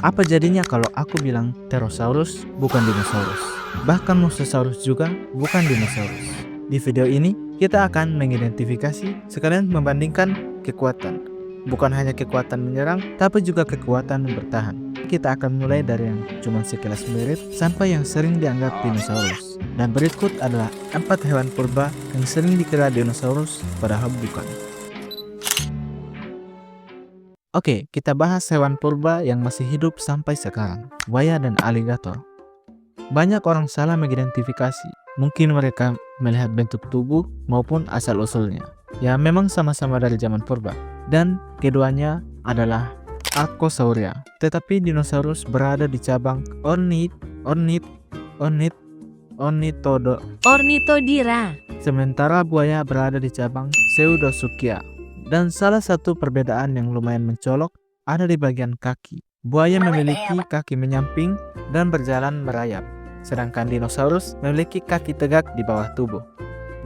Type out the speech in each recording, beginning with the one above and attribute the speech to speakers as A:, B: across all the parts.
A: Apa jadinya kalau aku bilang Pterosaurus bukan dinosaurus? Bahkan Mosasaurus juga bukan dinosaurus. Di video ini, kita akan mengidentifikasi sekalian membandingkan kekuatan. Bukan hanya kekuatan menyerang, tapi juga kekuatan bertahan. Kita akan mulai dari yang cuma sekilas mirip sampai yang sering dianggap dinosaurus. Dan berikut adalah 4 hewan purba yang sering dikira dinosaurus padahal bukan. Oke, kita bahas hewan purba yang masih hidup sampai sekarang, buaya dan aligator. Banyak orang salah mengidentifikasi, mungkin mereka melihat bentuk tubuh maupun asal-usulnya. Ya, memang sama-sama dari zaman purba, dan keduanya adalah Archosaurus. Tetapi dinosaurus berada di cabang
B: Ornithodira.
A: sementara buaya berada di cabang Pseudosuchia. Dan salah satu perbedaan yang lumayan mencolok ada di bagian kaki. Buaya memiliki kaki menyamping dan berjalan merayap, sedangkan dinosaurus memiliki kaki tegak di bawah tubuh.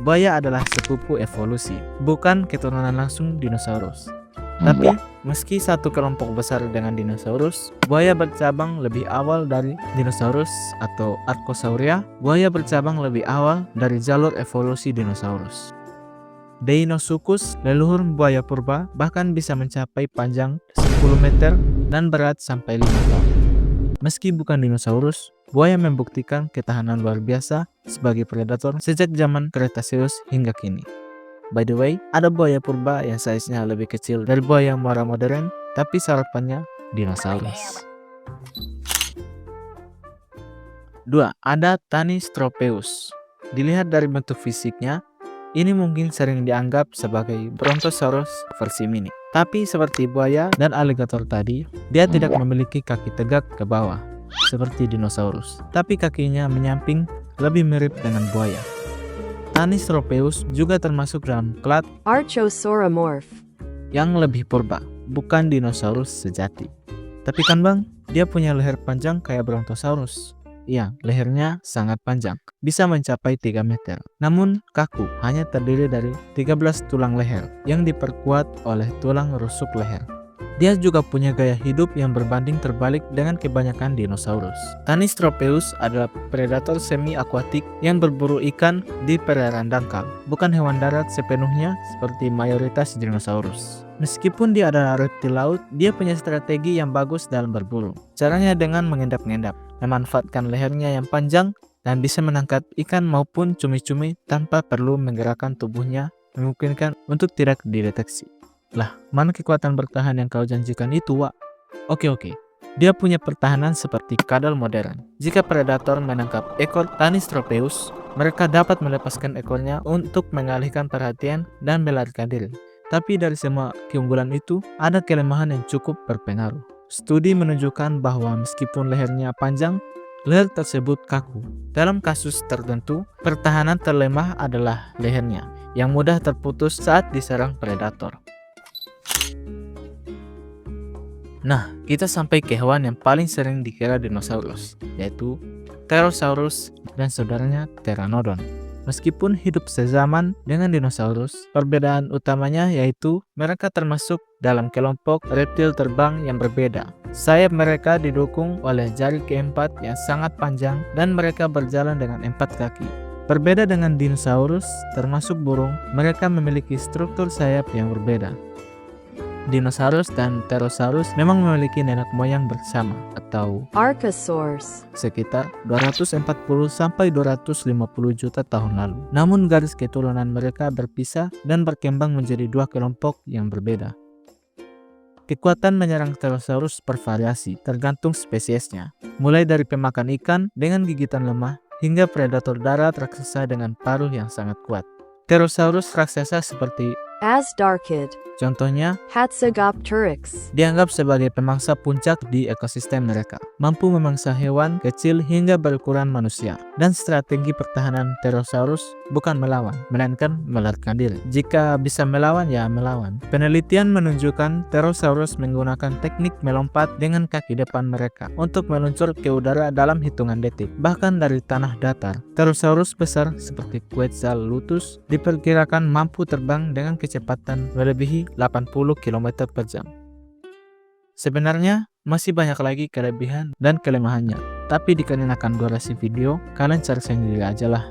A: Buaya adalah sepupu evolusi, bukan keturunan langsung dinosaurus. Tapi, meski satu kelompok besar dengan dinosaurus, buaya bercabang lebih awal dari dinosaurus atau Archosaurus. Buaya bercabang lebih awal dari jalur evolusi dinosaurus. Deinosuchus, leluhur buaya purba, bahkan bisa mencapai panjang 10 meter dan berat sampai 5 ton. Meski bukan dinosaurus, buaya membuktikan ketahanan luar biasa sebagai predator sejak zaman Cretaceous hingga kini. By the way, ada buaya purba yang size-nya lebih kecil dari buaya muara modern, tapi sarapannya dinosaurus. 2. Ada Tanystropeus. Dilihat dari bentuk fisiknya, ini mungkin sering dianggap sebagai Brontosaurus versi mini. Tapi seperti buaya dan aligator tadi, dia tidak memiliki kaki tegak ke bawah seperti dinosaurus, tapi kakinya menyamping lebih mirip dengan buaya. Tanystropeus juga termasuk dalam klad
B: Archosauromorph.
A: yang lebih purba, bukan dinosaurus sejati. Tapi kan bang, dia punya leher panjang kayak Brontosaurus. Iya, lehernya sangat panjang, bisa mencapai 3 meter. Namun, kaku hanya terdiri dari 13 tulang leher yang diperkuat oleh tulang rusuk leher. Dia juga punya gaya hidup yang berbanding terbalik dengan kebanyakan dinosaurus. Tanystropeus adalah predator semi-akuatik yang berburu ikan di perairan dangkal, bukan hewan darat sepenuhnya seperti mayoritas dinosaurus. Meskipun dia adalah reptil laut, dia punya strategi yang bagus dalam berburu. Caranya dengan mengendap-endap, memanfaatkan lehernya yang panjang, dan bisa menangkap ikan maupun cumi-cumi tanpa perlu menggerakkan tubuhnya, memungkinkan untuk tidak dideteksi. Lah, mana kekuatan bertahan yang kau janjikan itu, Wak? Oke. Dia punya pertahanan seperti kadal modern. Jika predator menangkap ekor Tanystropeus, mereka dapat melepaskan ekornya untuk mengalihkan perhatian dan melarikan diri. Tapi dari semua keunggulan itu, ada kelemahan yang cukup berpengaruh. Studi menunjukkan bahwa meskipun lehernya panjang, leher tersebut kaku. Dalam kasus tertentu, pertahanan terlemah adalah lehernya, yang mudah terputus saat diserang predator. Nah, kita sampai ke hewan yang paling sering dikira dinosaurus, yaitu Pterosaurus dan saudaranya Pteranodon. Meskipun hidup sezaman dengan dinosaurus, perbedaan utamanya yaitu mereka termasuk dalam kelompok reptil terbang yang berbeda. Sayap mereka didukung oleh jari keempat yang sangat panjang dan mereka berjalan dengan 4 kaki. Berbeda dengan dinosaurus, termasuk burung, mereka memiliki struktur sayap yang berbeda. Dinosaurus dan Pterosaurus memang memiliki nenek moyang bersama atau
B: Archosaurs.
A: sekitar 240-250 juta tahun lalu. Namun garis keturunan mereka berpisah dan berkembang menjadi 2 kelompok yang berbeda. Kekuatan menyerang Pterosaurus bervariasi tergantung spesiesnya, mulai dari pemakan ikan dengan gigitan lemah hingga predator darat raksasa dengan paruh yang sangat kuat. Pterosaurus raksasa seperti
B: Azhdarchid.
A: contohnya
B: Hatzegopteryx.
A: dianggap sebagai pemangsa puncak di ekosistem mereka, mampu memangsa hewan kecil hingga berukuran manusia. Dan strategi pertahanan Pterosaurus bukan melawan, melainkan melarikan diri. Jika bisa melawan, ya melawan. Penelitian menunjukkan Pterosaurus menggunakan teknik melompat dengan kaki depan mereka untuk meluncur ke udara dalam hitungan detik, bahkan dari tanah datar. Pterosaurus besar seperti Quetzalcoatlus diperkirakan mampu terbang dengan kecepatan melebihi 80 km per jam. Sebenarnya, Masih banyak lagi kelebihan dan kelemahannya, tapi dikarenakan durasi video, kalian cari sendiri aja lah.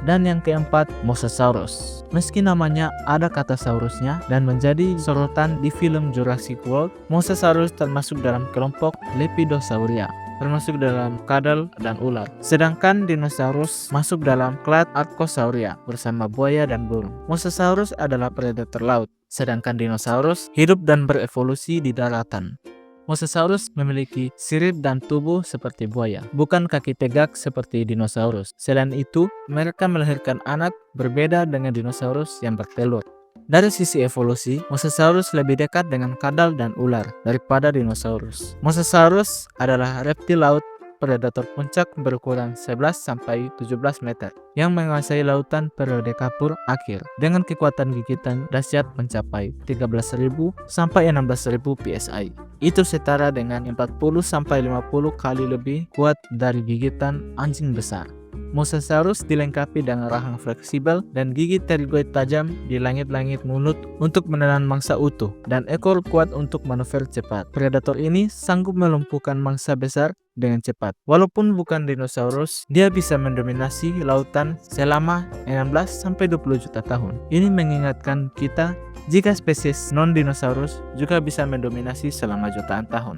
A: Dan yang keempat, Mosasaurus. Meski namanya ada kata saurusnya dan menjadi sorotan di film Jurassic World, Mosasaurus termasuk dalam kelompok Lepidosauria, termasuk dalam kadal dan ular. Sedangkan dinosaurus masuk dalam klad Archosaurida bersama buaya dan burung. Mosasaurus adalah predator laut, sedangkan dinosaurus hidup dan berevolusi di daratan. Mosasaurus memiliki sirip dan tubuh seperti buaya, bukan kaki tegak seperti dinosaurus. Selain itu, mereka melahirkan anak berbeda dengan dinosaurus yang bertelur. Dari sisi evolusi, Mosasaurus lebih dekat dengan kadal dan ular daripada dinosaurus. Mosasaurus adalah reptil laut predator puncak berukuran 11-17 meter yang menguasai lautan periode Kapur akhir dengan kekuatan gigitan dahsyat mencapai 13.000 sampai 16.000 psi. Itu setara dengan 40-50 kali lebih kuat dari gigitan anjing besar. Mosasaurus dilengkapi dengan rahang fleksibel dan gigi pterygoid tajam di langit-langit mulut untuk menelan mangsa utuh dan ekor kuat untuk manuver cepat. Predator ini sanggup melumpuhkan mangsa besar dengan cepat. Walaupun bukan dinosaurus, dia bisa mendominasi lautan selama 16-20 juta tahun. Ini mengingatkan kita jika spesies non-dinosaurus juga bisa mendominasi selama jutaan tahun.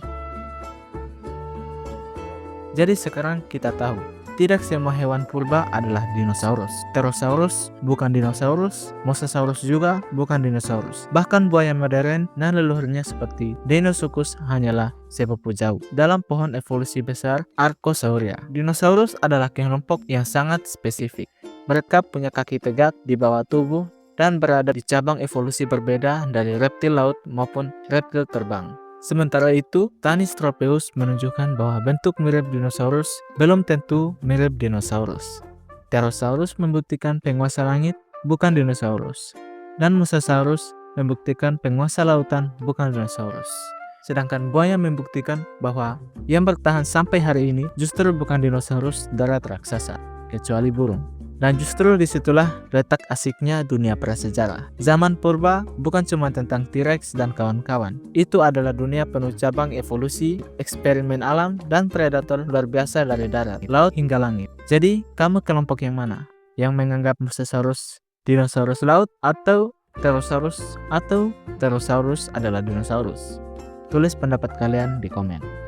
A: Jadi sekarang kita tahu, tidak semua hewan purba adalah dinosaurus. Pterosaurus bukan dinosaurus, Mosasaurus juga bukan dinosaurus. Bahkan buaya modern dan leluhurnya seperti Deinosuchus hanyalah sepupu jauh dalam pohon evolusi besar Archosaurida. Dinosaurus adalah kelompok yang sangat spesifik. Mereka punya kaki tegak di bawah tubuh dan berada di cabang evolusi berbeda dari reptil laut maupun reptil terbang. Sementara itu, Tanystropeus menunjukkan bahwa bentuk mirip dinosaurus belum tentu mirip dinosaurus. Pterosaurus membuktikan penguasa langit bukan dinosaurus, dan Mosasaurus membuktikan penguasa lautan bukan dinosaurus. Sedangkan buaya membuktikan bahwa yang bertahan sampai hari ini justru bukan dinosaurus darat raksasa, kecuali burung. Dan justru disitulah letak asiknya dunia prasejarah. Zaman purba bukan cuma tentang T-Rex dan kawan-kawan. Itu adalah dunia penuh cabang evolusi, eksperimen alam, dan predator luar biasa dari darat, laut hingga langit. Jadi, kamu kelompok yang mana? Yang menganggap Mosasaurus dinosaurus laut atau Pterosaurus adalah dinosaurus? Tulis pendapat kalian di komen.